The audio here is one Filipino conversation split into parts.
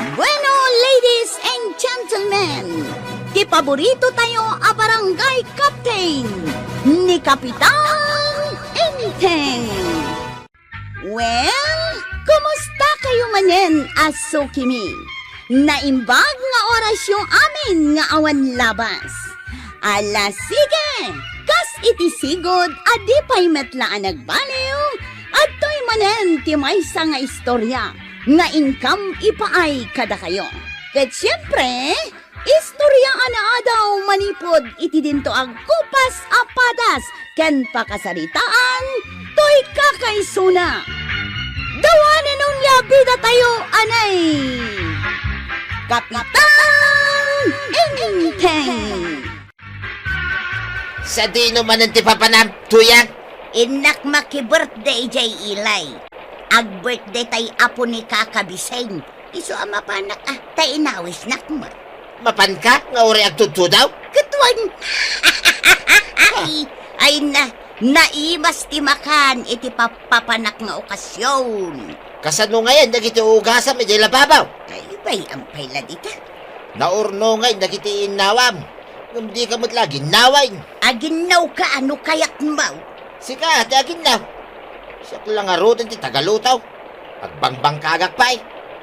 Bueno, ladies and gentlemen, di paborito tayo a barangay captain ni Kapitan Enteng. Well, kumusta kayo manen, aso kimi? Naimbag nga oras yung amin nga awan labas. Ala sige, kas iti sigod adi pa'y metlaan nagbaliw at to'y manen ti maysa nga istorya nga income ipaay kada kayo. Ket siyempre, istorya ana daw manipod iti dinto ang kupas apadas ken pakasaritaan to'y kakaisuna. Dawanan nung labida tayo anay Kapitan Enteng. Sa dino man ang tipapanam, tuyang? Inak maki-birthday jay ilay. Ag birthday tay apo ni kakabiseng. Iso ama panak tay inawis nak mo. Mapan ka? Nga uri ang tutu daw? Ketuan. ay naimas ti makan iti papanak nga okasyon. Kasano ngayon, nagiti ugasan, medyo lababaw. Ay bay ampay la dita. Naurno ngayon, nagiti inawam. Ngam di ka matlagi, nawain. Aginaw ka ano kayak mau. Sika, ati agin na. Siya lang arutin ti tagalutaw. Agbangbang kagak pa'y.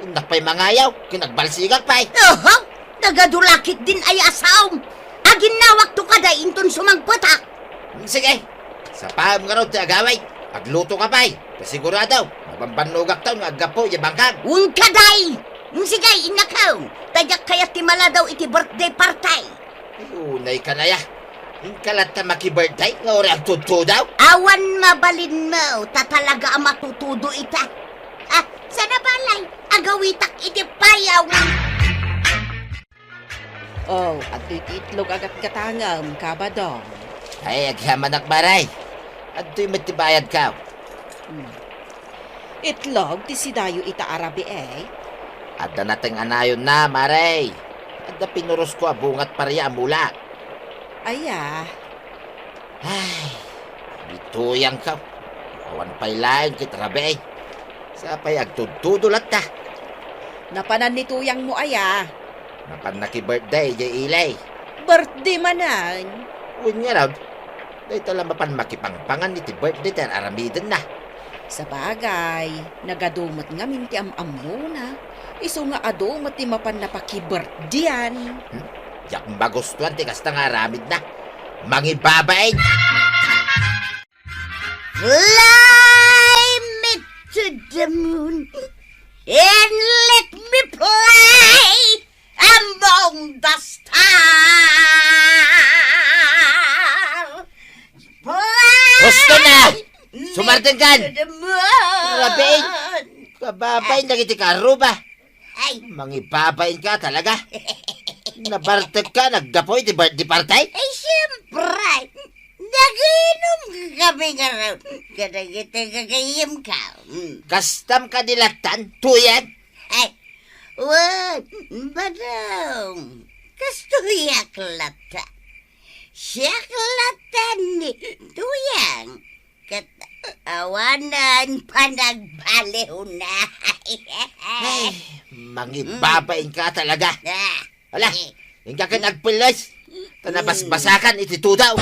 Inak pa'y mangayaw, kinagbalsigak pa'y. Oho, nagadulakit din ay asaw. Aginawak to kada inton sumagpatak. Sige, sa paham nga ron ti agaway. Agluto ka pa'y. Kasiguradaw, mabambanugak taon nga agapo yung bangkag. Uwang kaday! Sige, inakaw. Tadyak kaya timala daw iti birthday party. Unay ka na ya. Kalat na maki-birthday, nga uri ang tutu daw. Awan mabalin mo, tatalaga ang matutudo ita. Sana balay, agawitak iti payaw. Oh, at itlog agat katangam, kabadong. Ay, agyaman akbaray. At to'y matibayad ka. Itlog, ti sidayo ita arabi eh. At na nating anayon na, maray. At na pinuros ko abungat pareya mula. Aya, Ay, bituyang ka. Awan pa'y lain kit rabi. Sa pa'y agtudulat ta. napanan ni tuyang mo aya. Napan naki-birthday, jay ilay. Birthday manan. Uwin nga raw. Dahil talang mapan makipangpangan ni ti birthday tayo aramidin na. Sa bagay, nagadumot nga minti am-ammo na. Iso nga adumot ti mapan napaki-birthdayan. Yak magustuhan ti kasta nga aramid na. Mangibabay. Fly me to the moon and let me play among the stars. Fly Gusto na! Sumartinggan! to the moon. Rabi! Kababay na kiti karuba. Ay, Mangibabayin ka talaga. Nabartag ka, naggapoy di partay? ay siyempre. Naginom kami nga raw. Kadagita kagayim ka. Kastam ka dilatan, tuyan. Ay, wag, badong. Kasto yaklata. Siyaklatan ni tuyang. Katawanan pa nagbaliw na. Ay, mangibabayin ka talaga. Ala, hindi ka nagpilas. Tanabas-basakan iti tudaw.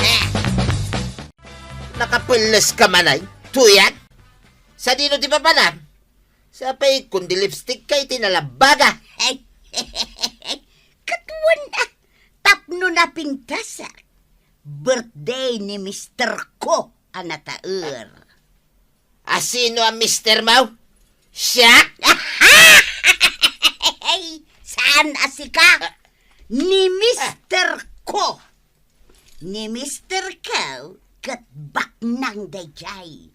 Nakapilas ka manay, tuyan. Sa dino di ba panam? Sa pa'y kundi lipstick kay tinalabaga. Ay, katuwan na. Tapno na pintasa. Birthday ni Mr. Ko, anataer. Asino ang Mr. Mau? Siya? Ay, saan asika? Ni Mr. Ko. Ni Mr. Ko, katbak ng dayjay.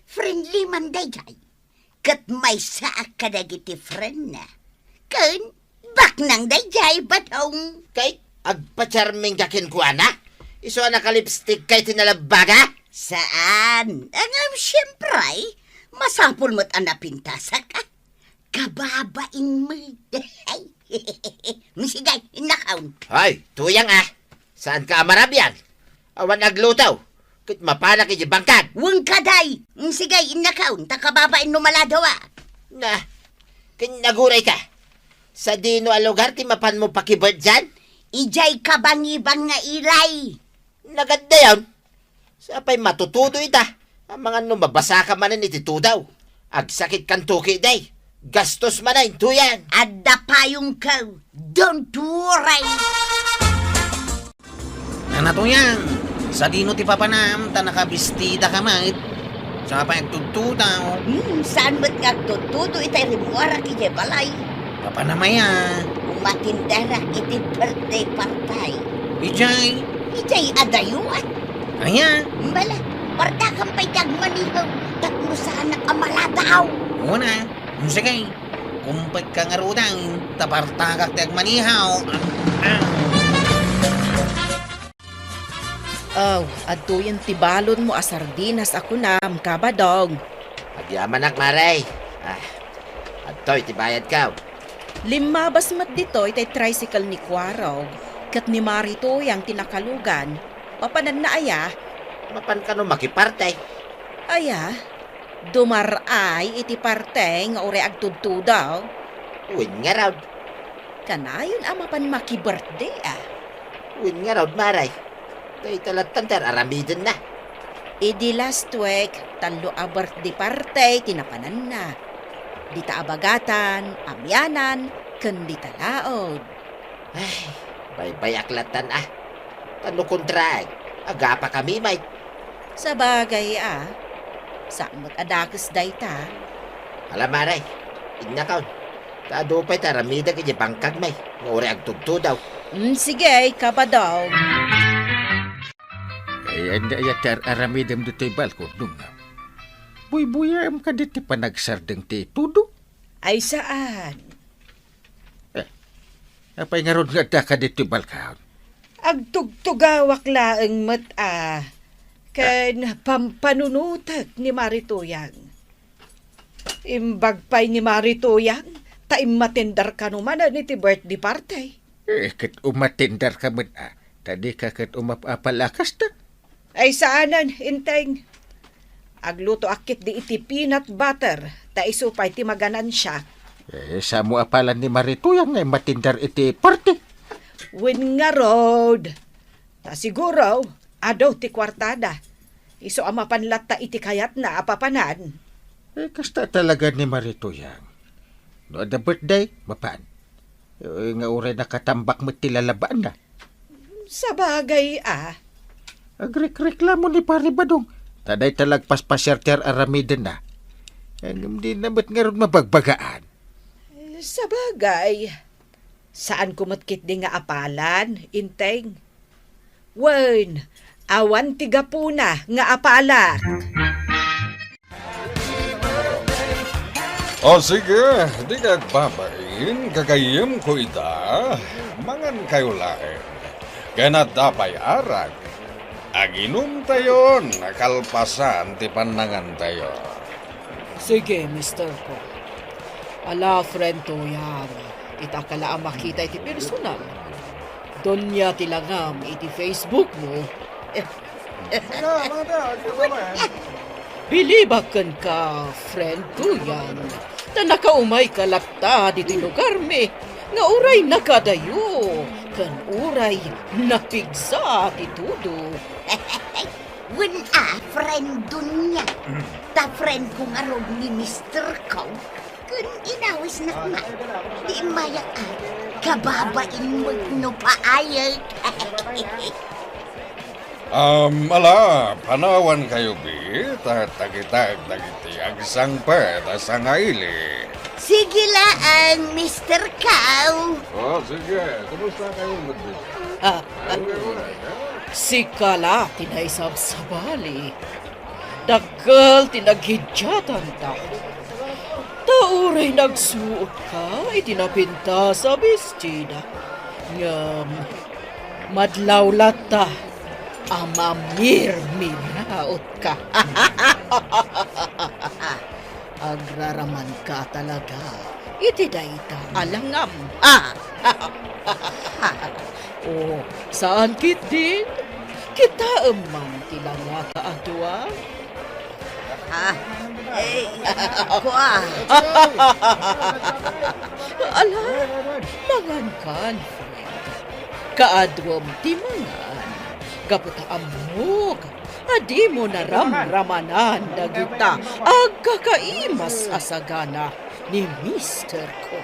Friendly man dayjay. Kat may saak kadagiti friend na. Kun, bak ng dayjay batong. Kay, agpa-charming kakin ko, anak. Iso nakalipstick kay tinalabaga? Saan? Ang siyempre, masapul mo't anapintasak ka. Kababain mo. Misigay, inakaon. Ay, tuyang Saan ka amarabyan? Awan naglutaw. Kit mapana kay bangkad. Wang kaday. Sige, inakaon. Takababain no maladawa. Na, kinaguray ka. Sa dino a lugar ti mapan mo pakibert dyan? Ijay kabangibang nga ilay. Naganda yun. Sapay matutudo ita. Ang mga mabasa ka manan ititudaw. Agsakit kan tuki day. Gastos manan tuyan. Adda payong ka. Don't worry. Ano yan? Sa dino ti papanam, ta nakabistida ka mait. Sa pa nagtututaw. Saan mo't nga tutudo itay rimuara kaya balay. Papanamaya. Umatindara iti birthday partay. Ijay. Ijay adayuan. Aya. Bala, parda kang pa'y dagmanihaw. Tatmo sana kamaladaw. Una. Sige. Kumpag ka nga rudang. Tapartagak ti agmanihaw. Aw, adto yan tibalon mo a sardinas ako nam, kabadong. Agyaman ak maray. Adtoy, tibayad ka. Limabas mat dito itay tricycle ni Kwarog. Kat ni Marito yang tinakalugan. Papanan na aya. Mapan ka no makipartay. Aya, dumaray iti parte nga ure agtudtudaw. Win nga raw. Kanayon amapan maki-birthday Win nga raw, maray. Tay talatan ter aramidin na. Idi last week, talo a birthday party, tinapanan na. Dita abagatan, amyanan, kundi talaod. Ay, bay aklatan Tano kontrag. Aga pa kami, mate. Sa bagay samot adakis dayta. Alam, maray. Ignakaw. Tado pa'y taramida kaya bangkag, may. Ngore agtugto daw. Sige, kabadaw. Ay, anda ayatar aramidam dito'y balkon nung buy-buyam ka dito pa nagsardeng ti tudo. Ay saan? Apay nga ron nga da ka dito'y balkon. Agtugtugawak laeng mat ken pampanunutag ni Marituyang. Imbag pa'y ni Marituyang, taim matindar ka naman ni ti birthday party. Kat umatindar ka man tadi ka kat umapapalakas ta. Ay saanan, inteng. Agluto akit di iti peanut butter, ta isupay ti maganan siya. Sa mo apalan ni Marituyang ngay matindar iti party. Win nga road. Ta siguro, adaw ti kwartada. Iso ama panlat ta iti kayat na apapanan. Kasta talaga ni Marituyang. No ada birthday, mapan. Nga uray nakatambak mo tilalabaan na. Sa bagay Agrek-reklamo ni pare badong. Taday talagpas pasyarter aramiden na. Hindi namat nga ron mabagbagaan. Sa bagay. Saan kumatkit di nga apalan, inteng? Wen, awan tiga puna nga apala. O sige, di kagbabain, kagayim ko ita, mangan kayo lain. Ganat dapay arag. Aginom tayo, nakalpasan ti panangan tayo. Sige, mister ko. Ala, friend to yan. Itakala ang makita iti personal. Donya tilangam iti Facebook mo. Bilibakan ka, friend ko yan. Na nakaumay kalakta diti lugar me. Nga uray nakadayo. Kan uray napigsa ti tudo. When friend dun niya. Ta friend ko nga ron ni Mr. Cow. Kun inawis na nga. Di mayak kababain mo no paayag. Ala, panawan kayo bi, tagitag dagiti agsang pa, tasangaili. Sige laan, Mr. Cow. O, sige, kumusta kayo magbi? Si Kala tinaysab sa bali. Dagal tinaghidjatan ta. Tauray nagsuot ka, itinapinta sa bestida. Ngam, madlawlat ta. Amamir-miraot ka. Agraraman ka talaga. Iti dayta alangam. Oh, saan kit din? Kita emang tilanga ka atua? Ako Ala, Mangan kan, friend. Kaadwam ti mangan. Kaputaan mo, adi mo naramramanan dagita ang kakaimas asagana ni Mr. Ko.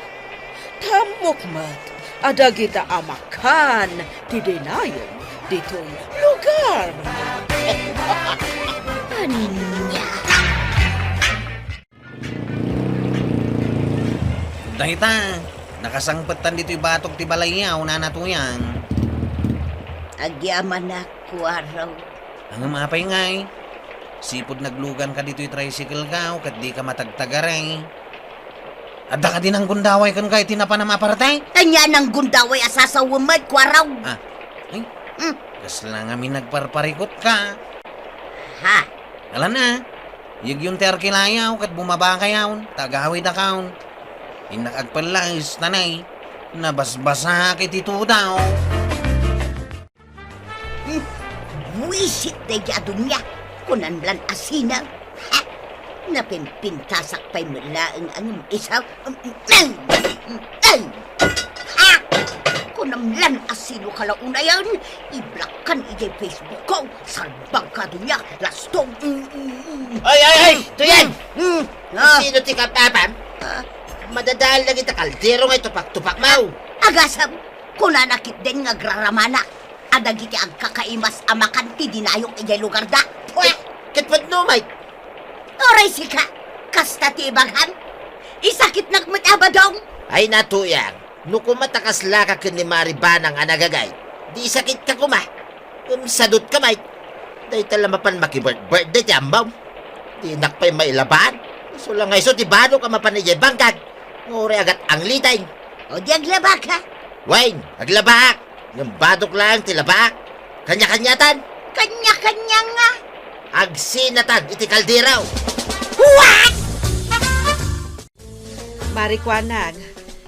Tamok mat, adagita amakan ti dinayon dito'y lugar. Aninya. Dahita, nakasangpatan dito'y batok ti balayaw na natuyang. Agyaman na kuwaraw. Ang mapay ngay. Sipod naglugan ka dito'y tricycle ka, kat di ka matagtagaray. Adda ka din ang gundaway kan kay tinapan na maparatay. Kanya ng gundaway asasawamad kuwaraw. Ah, ay, gas lang kami nagparparikot ka. Ha? Alam na, yag yung terkilayaw kat bumaba kayaw, tagawid akaw. Inakagpalayos tanay, nabasbasa kiti daw. Wisit na yadong niya. Kunanlan asinaw. Ha? Napimpintasak pa'y mulaang ang isaw. Ha? Kunamlan asino kalauna yan. Iblakan ijay Facebook ko. Salbang ka doon niya. Lastong. Ay! Tuyan! Ah, Sino ti kapapam? Madadal na kita kaldero ngay tupak-tupak mau. agasam. Kunanakit din nga graramana. Adagiti ang kakaimas amakan ti dinayok ijay lugar da. Pwe! Katpad no, mate. Oray sika. Kasta ti ibaghan. Isakit nagmatabadong. Ay natuyang, nuko matakas laka ken ni Maribanang anagagay. Di sakit ka kuma. Sadot ka, mate. Day tala mapan makibirthday ti ambaw. Di nakpay mailaban. So lang ngay so ti bano ka mapan ijay bangkag. Ngore agat ang litay. O di aglabak ha. Wayne, aglabak. Ng badok lang ti labak. Kanya-kanyatan. Kanya-kanya nga. Agsinatan iti kalderaw. Marikwanag,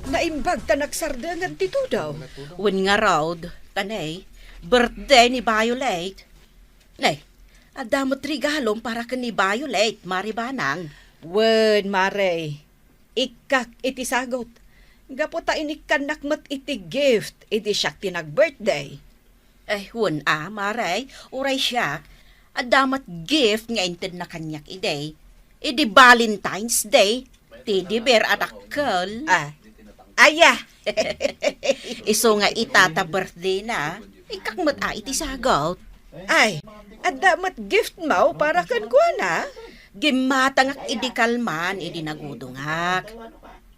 naimbag ta nagsardangan ti daw. Wen nga raud, tanay, birthday ni Violet. Nay, adamot regalom para ka ni Violet, Maribanang. Wen, Mare, ikak iti sagot. Gaputa inikan nakmat iti gift, iti siyak tinag-birthday. Wen Maray, uray siya, adamat gift nga inted na kanyak iday. Idi Valentine's Day, ti ber at akal. Aya, Iso nga itata birthday na, ikakmat iti sagot. ay, adamat gift mo para kan kuana. Gimatangak idi kalman, idi nagudungak.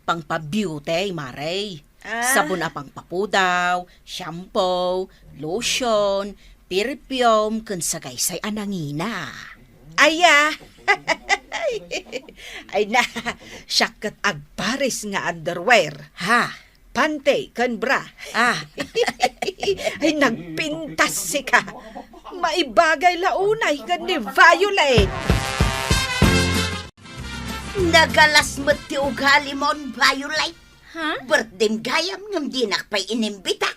Pangpa-beauty, Maray. Sabon na pangpapudaw, shampoo, lotion, perfume, kun sagaysay anangina. Aya, ay na, syakat agpares nga underwear. Ha? Pante, kan bra. Ay, nagpintas si ka. Maibagay launay kan ni Violet. Nagalas mo ti ugali mon, Violet. Ha? Birthday gayam ngam di nakpay inimbita.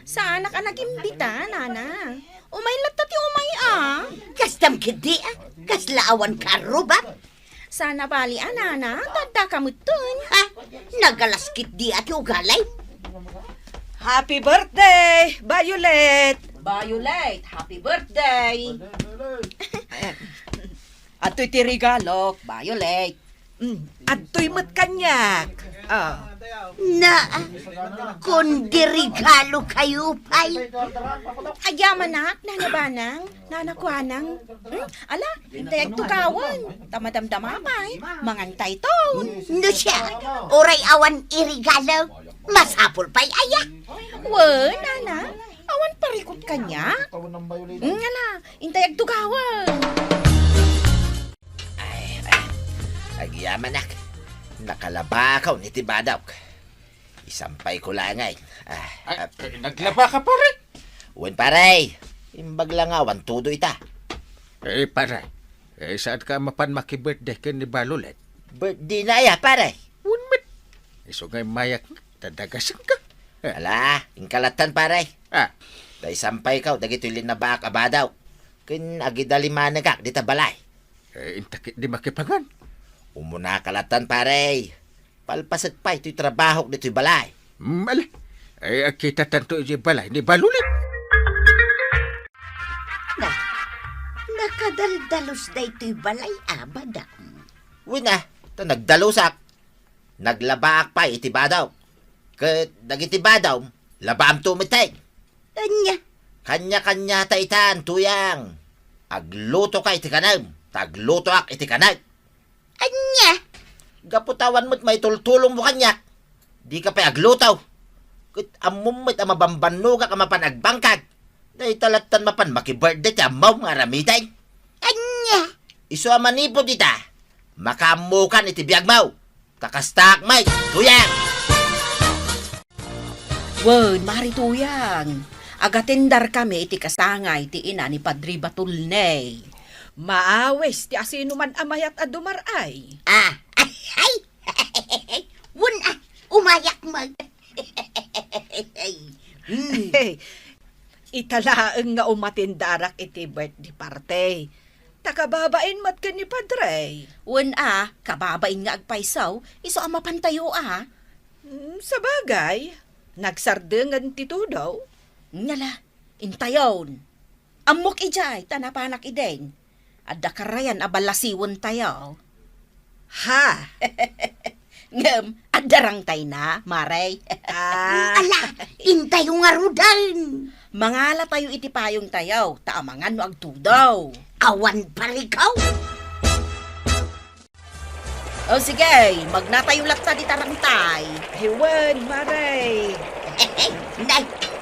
Saan ka nag-imbita, nana? Umay latta ti umay Kastam kidi kaslaawan ka rubab. Sana bali nana, tadda ka mutun. Ha? Nagalas kit di ati ugalay. Happy birthday, Violet! Violet, happy birthday! At iti regalo, Violet. Adto'y mat kanyak. Na, kundi regalo kayo, pay. Ayamanak, nanabanang, nanakwanang. Ala, hintay tukawan. Tamadamdama pa'y, mangantay ton. No siya, oray awan irigalo. Masapol pa'y aya. Nana, awan parikot kanya. Ala, hintay tukawan. Agyamanak. Nakalabakaw ni Tibadaw. Isampay ko lang ay. Naglaba ka pare. Uwan paray. Imbag lang awan tudo ita. Pare. Saan ka mapan makibirthday ka ni Violet? Birthday na ya paray. Unmet. Iso ngay mayak tadagasan ka. Ala, ingkalatan paray. Day sampay ka, dagitulin na baka abadaw. Kin agidaliman ka, dita balay. Intakit di makipangan. Umuna kalatan paray. Palpasat pa ito'y trabaho dito'y balay. Ala. Ay, kita tanto ije balay ni balulit. Nakadaldalos da ito'y balay abadam. Wina, ta nagdalusak. Naglabaak pa itibadaw. Ket nagitibadaw, labaam tumitay. Anya, Kanya-kanya taitan, tuyang. Agluto ka iti kanam, tagluto ak iti kanag. anya. Gaputawan mo't may tultulong mo kanyak. Di ka pa aglutaw. Ket amumit ang mabambanuga ka mapan agbangkag. Day talatan mapan makibirthday ti amaw nga ramitay. Anya. Isu amanipo dita. Makamukan iti biyag mau. Takastak may, tuyang. Wen, marituyang. Agatendar kami iti kasangay ti ina ni Padre Batulney. Maawes ti asino man amayat a dumaray. Ay. Wun umayak mag. Hey, italaang nga umatindarak iti birthday party. Takababain mat ka ni Padre. Wen kababain nga agpaisaw, iso ang mapantayo Sa bagay, nagsardengan ti daw. Ngala, intayon. Amok ijay, tanapanak ideng. Adda karayan abalasiwon tayo. Ha? Ngem, adarang tay na, maray. Ala, intay yung arudan. Mangala tayo iti payong tayo, taamangan no agtudaw. Awan palikaw. O sige, magnatayo latta di tarangtay. Hiwan, maray.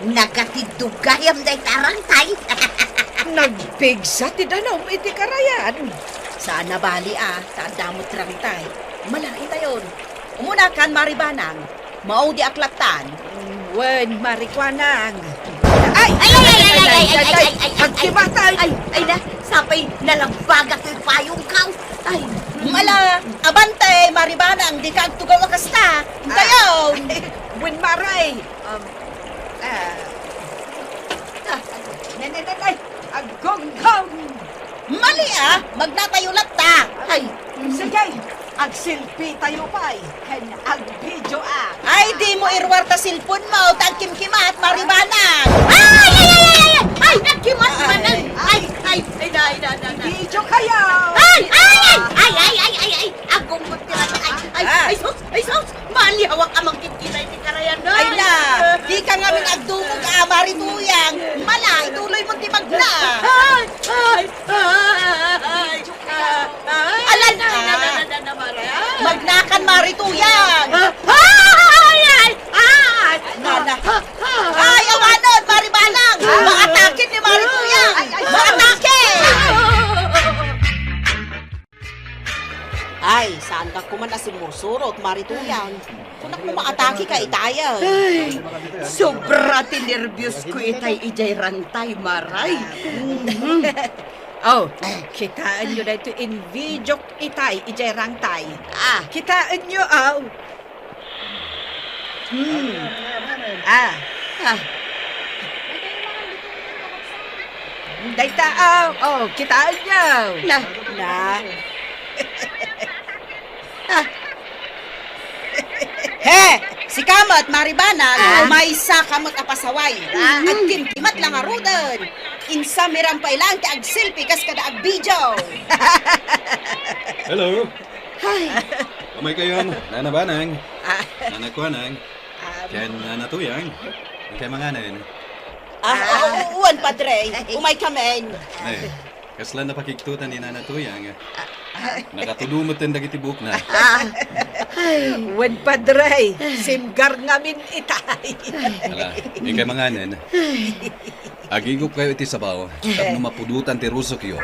Nagatidugayam day tarantay. Nagpigsa ti danaw iti karayan. Saan nabali tadamot tarangtay. Malaki tayon. Umunakan maribanang, mao di aklatan. Wen, marikwanang. Agkibatay. Ay na, sapay nalambaga ko'y payong kaw. Ay, Mala, abante, maribanang, di ka agtugaw akasta. Tayon! Wen, maray. Nananay, aggonggong. Mali magnatayo latta. ay, Sige, agsilpi tayo pa'y. Kan agvideo Ay, di mo irwarta silpon mo, tagkimkimat, maribanang. ay, nagkimat manan. Ay, na. Video kayo. Ay, agong mutira. Ay, sus, mali hawak amang kinkinay ni karayan na. Ay na, di ka nga min agdumog marituyang. Mala, ituloy mo di magna. Alan magnakan marituyang. Nana. Ay, awanon, maribanang. Maatakin ni marituyang. Maatakin. Ay, saan ka kuman na simusurot, marituyang? Kung ako maatake ka, itayan. Ay, sobra tinervyos ko itay ijay rantay, maray. Oh, kitaan nyo na ito in video itay, ijerang tay. Kitaan nyo, Dayta, kitaan nyo. Na. He, si Kamat, maribanang, umaysa kamot apasaway. At kimkimat lang arudan. Insa mirang pailang ti agsilpi kas kada agvideo. Hello. Kamay kayo, nanabanang. Nanakwanang. Ken nanatuyang. Kay manganan. Uwan, padre. Umay kamen. Ay, kaslan na pakiktutan ni nanatuyang. Nakatudumot ang dagitibuk na. Wen padre, simgar ngamin itay. Ala, kay manganan. Agigop kayo iti sabaw. Tapno mapudutan ti rusok yo.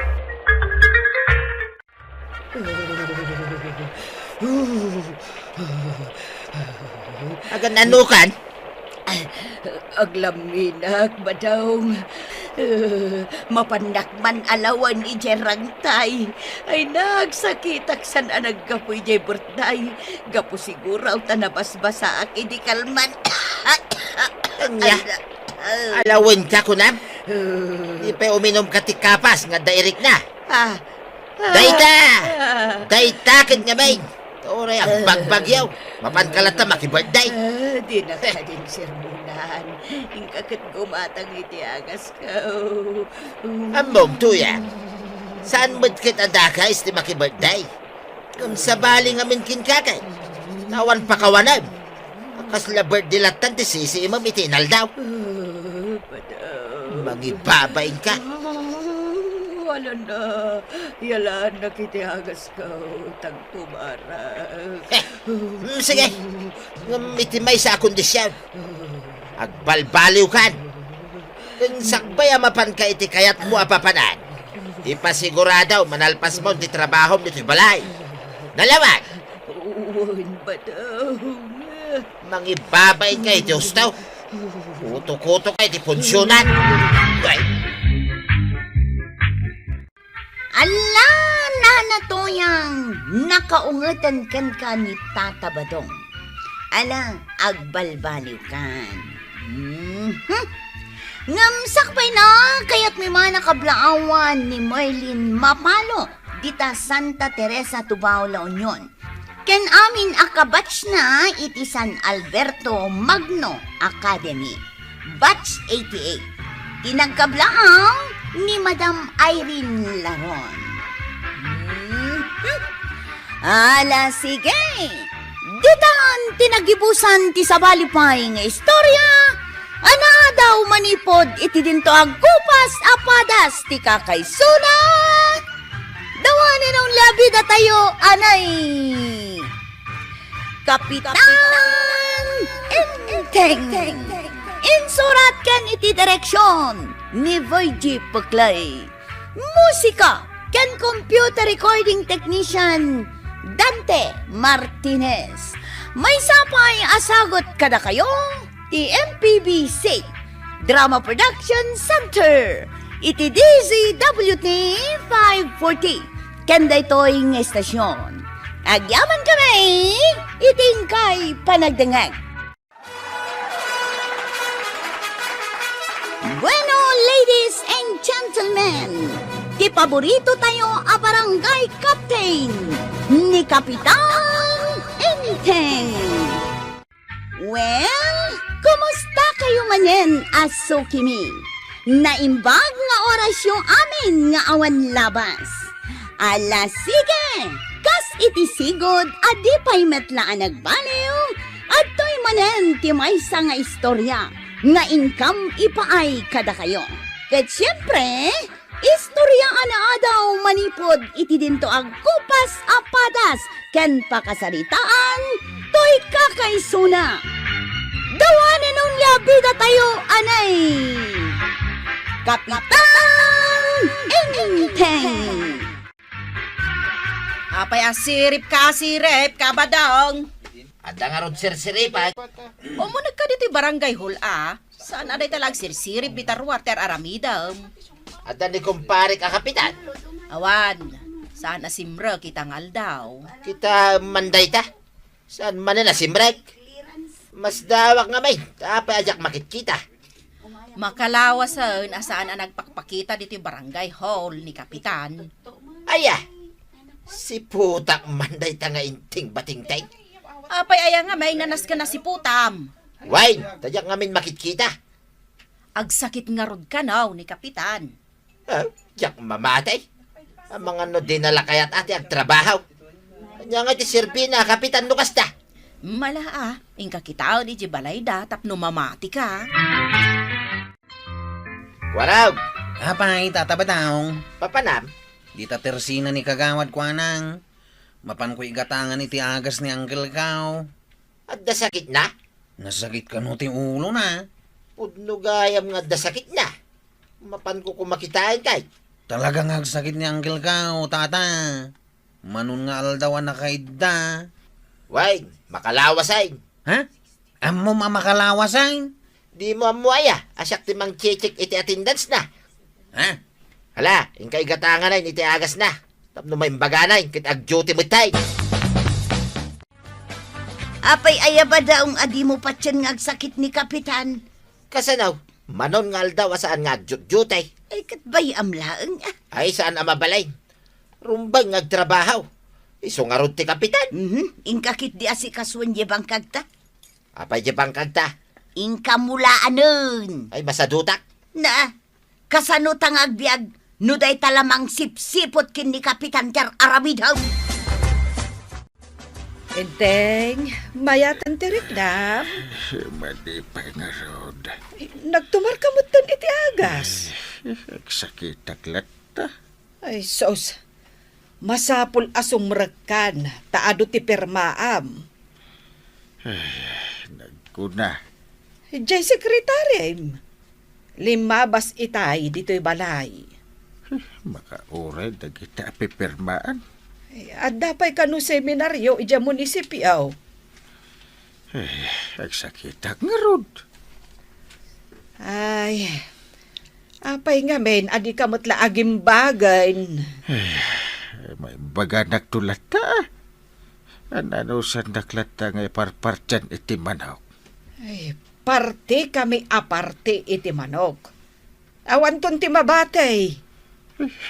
Agan nanukan. Aglaminag, badong. Mapanakman alawan ijay rantay. Ay, nagsakitak san naggapoy jay birthday. Gapo siguraw tanabasbasa ak idi kalman. Anya. Alawin ka ko na. Di pa uminom ka ti kapas nga dairik na. Dayta! Dayta ken nga may. Oray ang bagbagyaw. Mapan kalata maki-birthday. Di na ka din sirmunan. Ingkakit gumatang iti agas ka. Ambong tuya. Saan mo't kita dakais ti maki-birthday? Sa bali ngamin kinkakay. Nawan pa kawanam. Kasla birthday latan ti sisi imam itinal daw. Mangibabain ka. Wala na. Yalaan na kiti agas ka. Tagtumara. Sige. Itimay sa kondisyon. Agbalbaliw kan. Kung sakbay amapan ka iti kayat mo apapanan. Ipasiguradaw manalpas mo ti trabaho dito balay. Nalaman. Uwan ba daw? Mangibabain ka iti ustaw. Kuto-kuto ka iti punsyonan. Ay, Ala, nanatoyang nakaungatan kan ka ni Tata Badong. Ala, agbalbaliw kan. Ngamsakpay na, kaya't may mga nakablaawan ni Merlin Mapalo, dita Santa Teresa, Tubao, La Union. Ken amin akabatch na iti San Alberto Magno Academy, batch 88. Tinagkablaaw ni Madam Irene Laron. Ala, sige. Ditan tinagibusan ti sabalipay nga istorya. Ana daw manipod iti dinto agkupas apadas ti kakaysuna. Dawanin ang labi na tayo, anay. Kapitan Inteng. Insurat kan iti direksyon ni Virgie Puklay. Musika kan computer recording technician Dante Martinez. May sapay asagot kada kayo ti MPBC Drama Production Center iti DZWT 540 kanda ito'y ng estasyon. Agyaman kami iting kay panagdangag. Bueno, ladies and gentlemen, ti paborito tayo a barangay captain ni Kapitan Inteng. Well, kumusta kayo manen, Aso Kimi? Naimbag nga orasyon amin nga awan labas. Ala sige, kas iti sigod adi pa'y metlaan nagbaliw at to'y manen ti maysa nga istorya nga income ipaay kada kayo. Ket siyempre, istorya ana daw manipod iti dinto agkupas apadas ken pakasaritaan to'y kakaysuna. Dawanin nung labida tayo, anay! Kapitan Inteng! Apay asirip ka badong. ada nga ron sirsiripan. O mo nagka dito barangay hall saan aday talag sirsirip bitar water aramidam. Ada ni kumpare ka kapitan. Awan, saan asimra kitang aldaw. Kita manday ta. Saan man na simrek? Mas dawak nga may. Tapay ajak makikita. Makalawasan asaan ang nagpakpakita dito barangay hall ni Kapitan. Aya. Si putak manday ta nga inting batingtay. Apay aya nga may nanas ka na si Putam. Wine, tadyak ngamin makikita. Agsakit nga rod ka now ni Kapitan. Jak mamatay. Ang mga no dinala kayat ati agtrabaho. Nya nga ti Sirbina, kapitan nukas ta. Mala ingka kita di Jibalayda tapno mamati ka. Waraw, Apay, tatabataong. papanam. Di ta tersina ni kagawad ko anang. Mapan ko igatangan iti agas ni Uncle Kao. At dasakit na. Nasakit ka no ti ulo na. Pudno gayam nga dasakit na. Mapan ko kumakitaan kay. Talagang agsakit ni Uncle Kao, tata. Manon nga aldawan na kaida. Wine, makalawasay. Ha? Amo mamakalawasan? Di mo amuaya. Asyak ti mang chechik iti attendance na. Ha? Hala, ingkay gatangan na iti agas na. Tapno may imbaganay, kit ag-duty mo tay. Apay aya ba daong adi mo patyan nga agsakit ni Kapitan? Kasanaw, manon nga aldaw asaan nga ag-duty. Ay katbay amlaang Ay saan amabalay. Rumbang ngagtrabaho. Iso nga ron ti kapitan. Ingkakit di asikasuan di bangkag ta. Apay di bangkag ta. Ingka mulaanon. Ay masadutak. Na, kasano tang agbiag, nuday talamang sipsipot kin ni Kapitan Ker Aramidaw. Enteng, mayatan tirik na. Madipay nga rod. Nagtumarkamutan iti agas. Sakit taklat ta. Ay, sos. Masapul asumrekan, taado ti permaam. Nagkuna. Jay sekretarem. Limabas itay dito'y balay. Makauray na kita pipirmaan. Ay, at dapay kanu seminaryo ija munisipyaw. Nagsakit nga rod. Ay, apay nga men, adi kamot laagim bagayn. May baga nagtulat ta. Ano sa naklat ta nga parpartyan iti manok. Ay, parte kami aparte iti manok. Awan ton ti mabatay.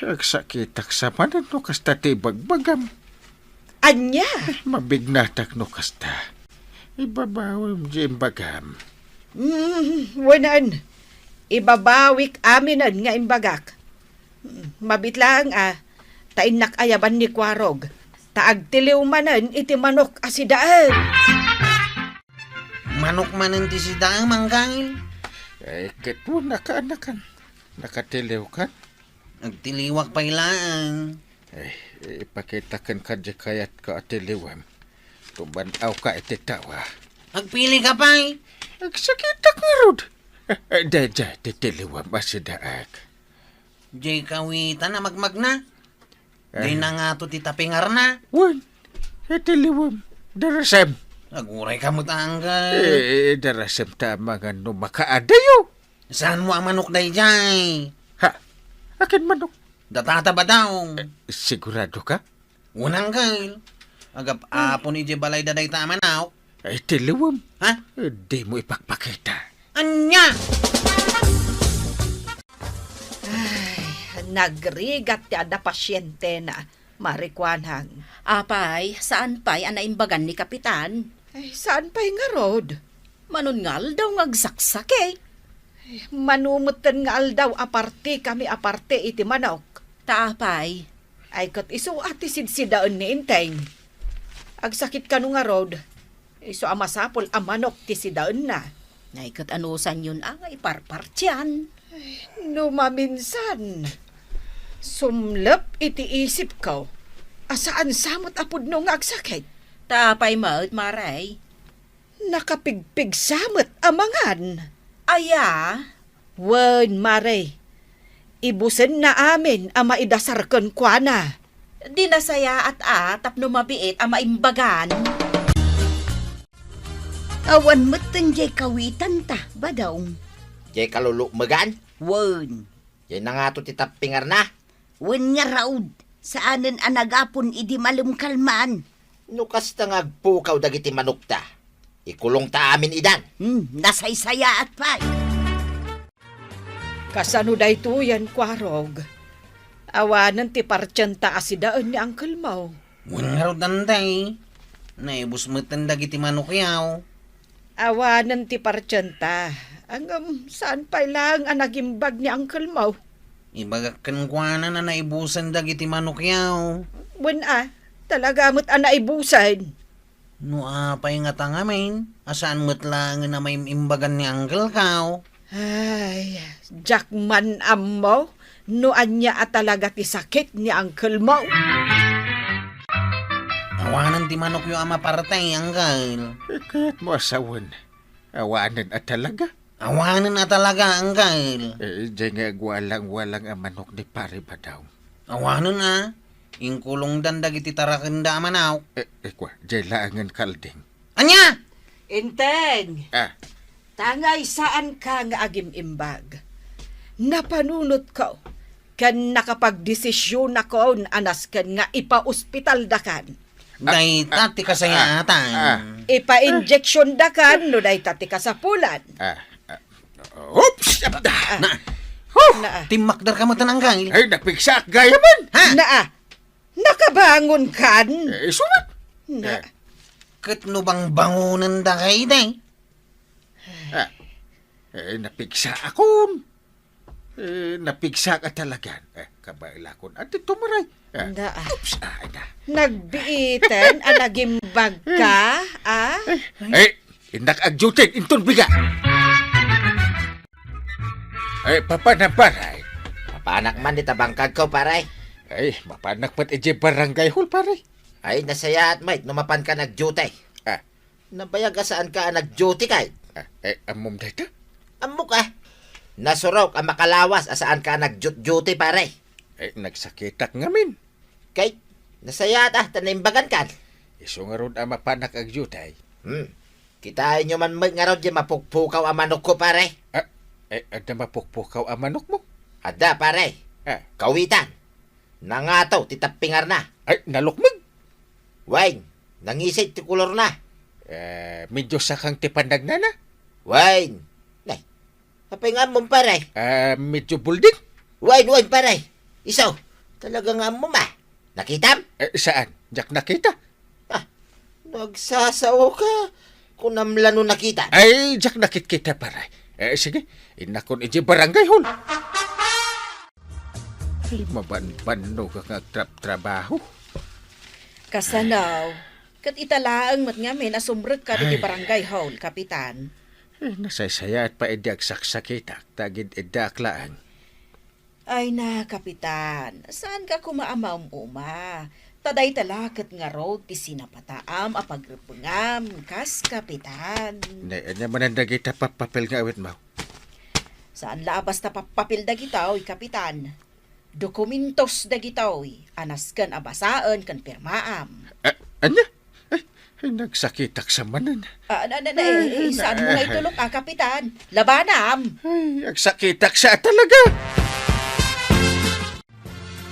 Agsakitak sa manan no kasta ti bagbagam. Anya? Mabignatak no kasta. Ibabawim di bagam. Wanan. Ibabawik aminan nga imbagak. Mabitlang tainak ayaban ni Kwarog. Taagtiliw manan iti manok asidaan. Manok manan ti sidaang manggail. Ay, kitwo nakaanakan. Nakatiliw kan. Nagtiliwak pa ilaan. Ay, ipakitakan ka di kayat ka atiliwam. Tubanaw ka iti tawa. Agpili ka pa'y. Agsakitak nga rod. Dada, titiliwam asidaak. Jay kawitan na magmagna. Di na nga to titapingar na. Wan, itiliwam. Darasam. Naguray ka mo tanggal. Darasam tama nga no makaadayo. Saan mo ang manok day jay? Ha? Akin manok. Datata ba daw? Sigurado ka? Unang kail. Agap apon ije balay daday tamanaw. Ay, tiliwam. Ha? Di mo ipagpakita. Anya? Nagrigat ti ada pasyente na. Marikwanhang. Apay, saan pa'y anaimbagan ni Kapitan? Ay, saan pa'y nga rod? Manungal daw ngagsaksak eh. Manumutan nga aldaw aparte kami aparte iti manok. Taapay, Ay kat iso ati sidsidaan ni Inteng. Agsakit ka nga rod. Iso amasapol ang manok ti sidaan na. naikat anusan yun ang iparpartyan. No maminsan. Sumlep iti isip ko. Asaan samot apod no nga agsakit. Tapay maut maray. Nakapigpig samot amangan. Aya, Wen mare. Ibusen na amin ang maidasarkan kwa na. di nasaya at tapno mabiit ang maimbagan. Awan mo't jay kawitan ta, badong. Jay kalulukmagan. Wen, Jay na nga to titapingar na. wen nga raud, saanen anagapon idi malumkalman. Nukas ta ngagpukaw dagiti manok ta. Ikulong ta amin idan. Nasaysaya at pa'y. Kasano daytoyan Kwarog. Awanan ti partyanta asidaan ni Uncle Mau. Mungarod nanday. Naibus mo dagiti manok yaw. Awanan ti partyanta. Saan pa lang ang nagimbag ni Uncle Mau? Ibagakan kwa na naibusan dagiti manok yaw. Wen talaga mo't anaibusan. No apay nga tangamin. Asaan mo't lang na may imbagan ni Uncle Kaw. Ay, Jackman ammo, noan niya at talaga ti sakit ni Uncle Mau. Awanan ti manok yung ama partay, Uncle. Kaya't mo asawan. Awanan at talaga. Awanan na talaga, Uncle. Diyan nga walang ang manok ni pare ba daw? Awanan na. Ingkulong dandag iti tarakanda manaw. Kwa, diyan laangan kalding. Anya! Inteng, tangay saan ka nga agim imbag? Napanunot ko, kan nakapagdesisyon ako anas kan nga ipa-ospital dakan. Day tati kasayatan. Ipa-injection dakan no day tati kasapulan. Oops! Na, Timakdar ka mo tananggal. Ay, napigsak gaya man! Ha? na, Nakabangon kan? Sunat. Na, Kat no bang bangunan da kay day? Napigsa akon. Napigsa ka talaga. Kabailakon. At tumaray. na, Oops, na. nagbiitan ang nagimbag ka, ah? Indak agjutin, inton biga. Papanak paray. Papanak man di tabangkag ko, paray. Mapanak pat ije barangay hall, paray. Ay, nasaya at mate, numapan ka nag-duty. Nabayag ka saan ka nag-duty kay? Amom data? Amo ka. Nasurok ang makalawas asaan ka nag-duty, paray. Nagsakitak ngamin. Kay, nasaya at tanimbagan kan. Iso nga ron ang mapanak agjutay. Kitain nyo man may nga ron di mapukpukaw ang manok ko, pare. Ada mapukpukaw ang manok mo. Ada, pare. Kawitan. Nangataw, titapingar na. Nalukmig. Wine, nangisit ti kulor na. Medyo sakang tipandag na na. Wine. Nay, kapingan mo, pare. Medyo bulding. Wine, pare. Isaw, talaga nga mo ma. Nakitam? Saan? Diyak nakita? Nagsasaw ka. Kunamlano nakita. Diyak nakit-kita paray. Sige, inakon ije barangay hall. Maban-bano ka nga trabaho. Kasanaw, kat italaang mat ngamin asumrek ka di barangay hall, kapitan. Nasaysaya at paedag saksakitak. Tagid edaklaan. Ay na, kapitan, saan ka kumaamaw uma? Taday talakat nga road ti sinapataam a pagrepengam, kas kapitan. Anya manandagita papapel nga awit mo. Saan labas ta papapil dagitaw, kapitan? Dokumentos dagitaw, anasken abasaan kan pirmaam. Anya? Nagsakitak sa manan. Saan mo nga itulok kapitan? Labanam! Nagsakitak siya talaga.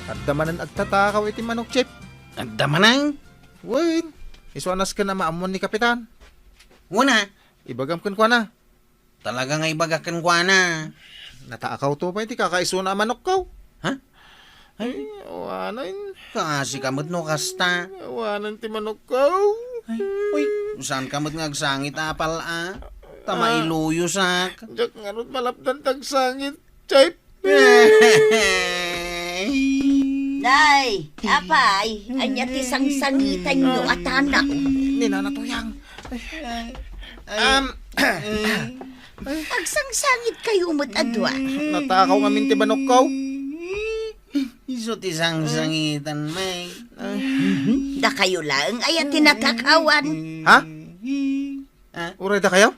At damanan agtatakaw iti manok, Chip. At damanang? Wait, isuanas ka na maamon ni Kapitan. Una, Ibagam kan kwa na. talaga nga ibagakan kwa na. Nataakaw to pa iti kakaiso na manok kaw. Ha? Ay, awanan. Kasi kamot no kasta. Awanan ti manok kaw. Uy, saan kamot nga agsangit apal Tama iluyo sak. Diyak nga ron malapdan tagsangit, Chip. Nay, apay, anya ti sangsangitan nyo at anak. Ninanatuyang. Agsangsangit kayo mo't adwa. Natakaw nga minti manok kaw. Iso ti sang-sangitan, may. Da kayo lang ay tinatakawan. Ha? Uray da kayo?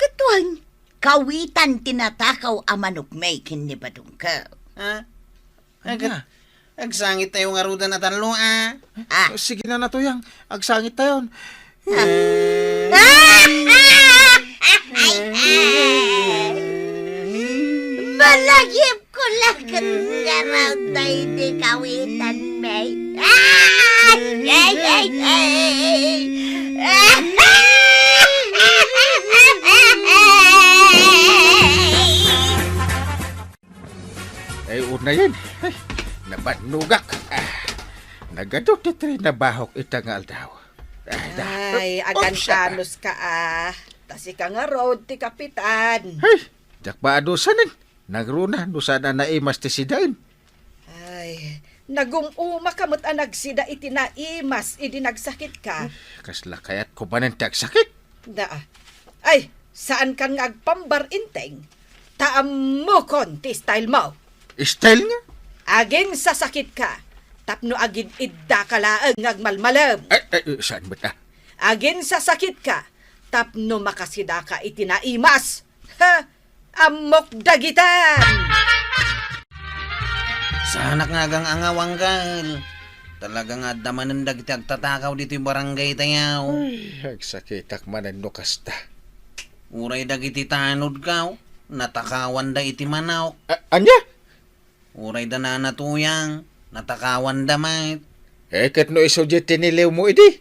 Katuan, kawitan tinatakaw a manok may kinibadong ka. Agsangit tayo nga ruda na tanlo, Sige na natuyang. Agsangit tayon. Malagip ko lang kan nga raw tayo di kawitan may. Una yan. Nabanugak. Nagadot iti na bahok itangal daw. Ay, agantanos ka Tasi ka nga road ti kapitan. Jak ba adusanin? Nagruna, dusana na imas ti sidain. Ay, nagumuma kamot nagsida iti naimas, idi nagsakit ka. Kasla kayat ko ba ng tagsakit? Ay, saan ka nga agpambar inteng? Taam mo kon ti style mo. Style nga? Aging sasakit ka. Tapno agin idda ka laang agmalmalam. Saan ba ta? Agin sasakit ka. Tapno makasida ka iti naimas. Amok dagitan! Sanak nga gang angawanggal. Talaga nga damanan dagiti agtatakaw dito yung barangay tayaw. Agsakitak manan no kasta. Uray dagiti tanod kaw. Natakawan da iti manaw. Anya? Uray da na natuyang. Natakawan da mait. Kat no isodya tiniliw mo idi.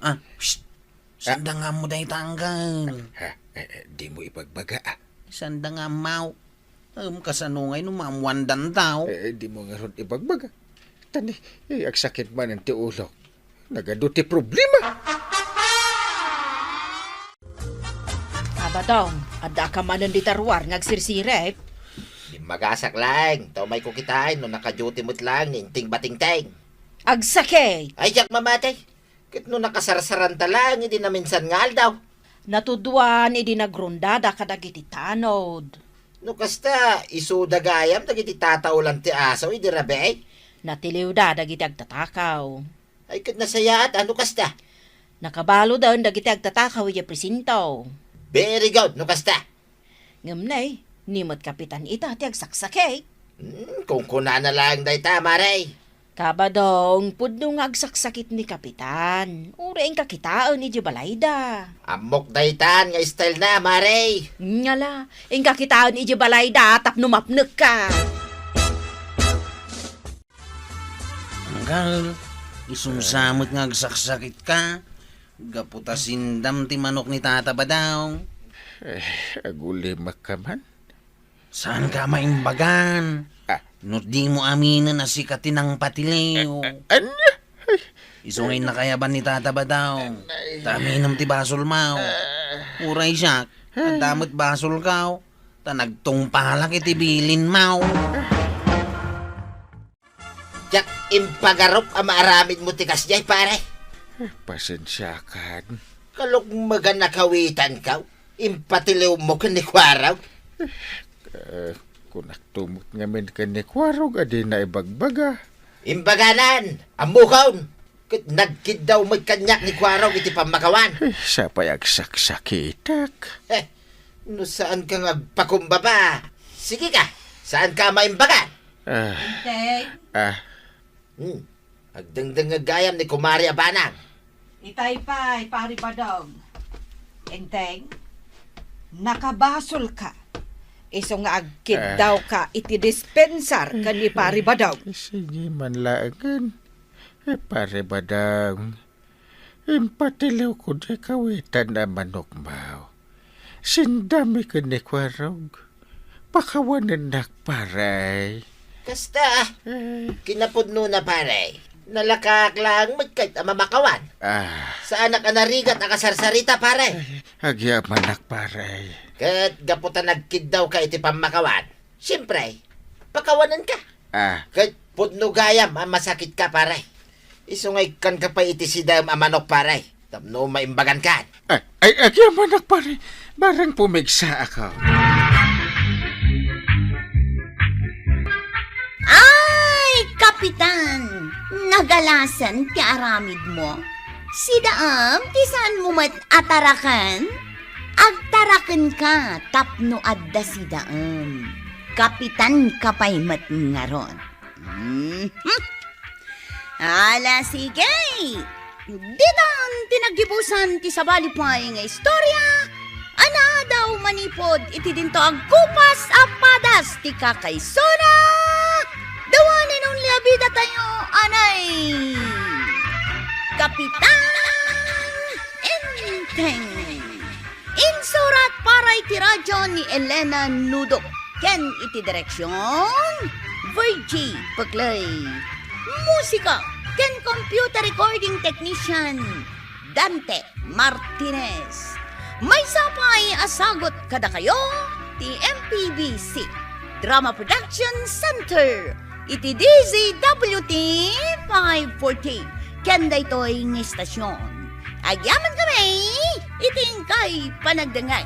Sanda nga mo da itanggal. Di mo ipagbaga. Sanda nga mau. Kasanungay no maamwandan tao. Di mo nga ron ibagbaga. tani, ang sakit man ang tiulo. Nagaduti problema. Abadong, ada ka manan di tarwar ngagsirsirep. Di magasak lang. Tao may kukitain no naka-duty mo't lang. Inting bating-ting. Agsakay, Ay, jak mamatay. Kit no nakasarsaran talang, hindi na minsan ngal daw. natuduan idi nagrundada kadagiti tanod. No kasta, isuda gayam, dagiti tatao lang ti asaw, hindi rabe. Natiliw da dagiti agtatakaw. Ay, kit nasayaat, ano kasta? Nakabalo daw dagiti agtatakaw iti presinto. Very good, no kasta? Ngamnay, nimot kapitan ita ti agsaksakay. Kung kuna na lang day tama, Ray. Kabadong, pudno nga agsaksakit ni kapitan. Uri ang kakitaan ni Jibalayda. Amok daytan nga style na, Maray. Ngala, ang kakitaan ni Jibalayda tapno mapnek ka. Anggal, isumsamot nga agsaksakit ka. Gaputasindam ti manok ni Tata Badong. Aguli makaman. Saan ka maimbagan? Not di mo aminin na si katinang patiliw. Anya? Isungay na kaya ba ni Tata Badong? Taminam ti basol mau. Uray siya, at damot basol kaw. Tanagtungpalak iti bilin mau. Jak impagarop ang maaramid mo tikas jay, pare. Pasensya ka. Kalok maganakawitan ka. Impatiliw mo kanikwaraw. Kung nagtumot ngamin ka ni Kwarog, adi na ibagbaga. Imbaganan, amukaw. Kit nagkid daw magkanyak ni kwaraw iti pamakawan. Sa payagsak-sakitak. No saan ka nga pakumbaba? Sige ka, saan ka maimbagan? Agdangdang nga gayam ni Kumari Abanang. Itaypay, pari badong. Enteng, nakabasol ka. Iso nga agkid daw ka iti dispensar ka ni pari badong. Sige man laangan. Pare badang. Impatilaw ko di kawitan na manok mau. Sindami ka ni Kwarog. Pakawanan nakparay. Kasta, kinapudno na pare. Nalakak lang magkait ang mamakawan. Saan ka narigat ang kasarsarita pare? Agyaman nakparay. Kat gaputan nagkid daw ka iti pamakawan. Siyempre, pakawanan ka. Kat pudno gayam ang masakit ka pare. Isungay kan ka pa iti sidam ang manok pare. Tapno maimbagan ka. Ay, agyaman nakparay. Barang pumigsa ako. Ay, kapitan! Nagalasan ti aramid mo? Si daam, ti saan mo atarakan? Agtarakan ka, tapno adda si daam. Kapitan kapay matngaron. Ala, sige! Ditan, tinagibusan ti sabali pay nga istorya. Ana daw manipod, iti dinto agkupas apadas ti kakaysona. Dawanin ang liabida tayo, anay! Kapitan Enteng! Insurat para iti radyo ni Elena Nudok. Ken iti direksyon, Virgie Paglay. Musika, ken computer recording technician, Dante Martinez. May sapay asagot kada kayo, ti MPBC Drama Production Center. Iti DZWT 540. Kanda ito'y ng istasyon. Agyaman kami, iting kay panagdangay.